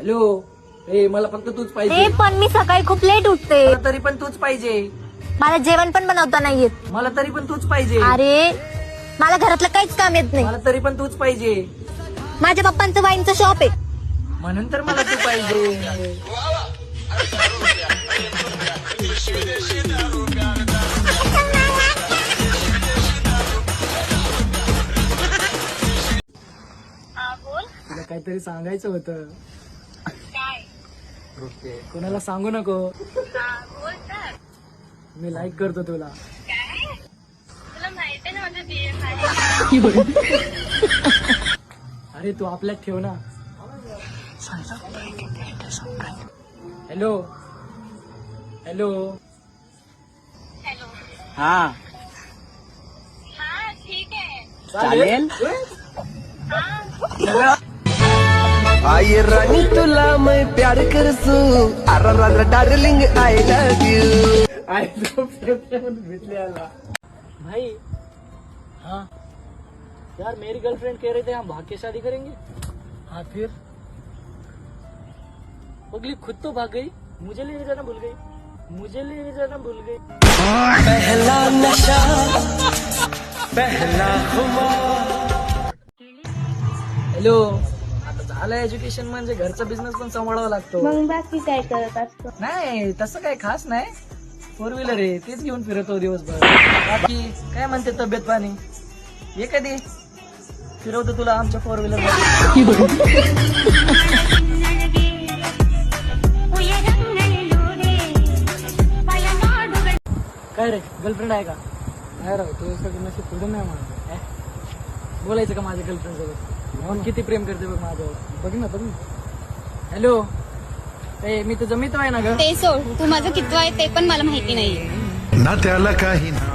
Hello, ए मला फक्त तूच पाहिजे. ते पण मी सकाळी खूप लेट उठते. मला तरी पण तूच पाहिजे. मला जेवण पण बनवता नाही येत. मला तरी पण तूच पाहिजे. अरे मला घरातलं काहीच काम येत नाही. मला तरी पण तूच पाहिजे. माझ्या पप्पांचं वाईनचं शॉप आहे. म्हणून तर मला तू पाहिजे. तुला काहीतरी सांगायचं होतं. ओके, कोणाला सांगू नको. मी लाईक करतो तुला. अरे तू आपल्यात ठेव ना. Hello hello. हा ठीक आहे. चालेल. आये रानी तुला मैं प्यार करसू अरे डार्लिंग आई लव यू. भेटले आला भाई. हाँ यार, मेरी गर्लफ्रेंड कह रहे थे हम भाग के शादी करेंगे. हाँ फिर पगली खुद तो भाग गई, मुझे लेने जाना भूल गई. पहला नशा पहला खुमार. हॅलो, आता झालं एज्युकेशन म्हणजे घरचा बिझनेस पण सांभाळावा लागतो. मग बाकी काय करत असतो? नाही तसं काही खास नाही. 4 व्हीलर आहे, तेच घेऊन फिरतो दिवसभर. बाकी काय म्हणते तब्येत पाणी? ये कधी फिरवतो तुला आमच्या 4 व्हीलर. काय रे, गर्लफ्रेंड आहे का? नाही राव, तुझ्यासाठी नशीब पुढे नाही माझं. बोलायचं का माझ्या गर्लफ्रेंड सोबत? म्हणून किती प्रेम करते बघ माझ्यावर. बघ ना. हॅलो, ए मी तुझं मित्र आहे ना ग. ते सोड, तू माझं कितवं आहे ते पण मला माहिती नाहीये. ना त्याला काही ना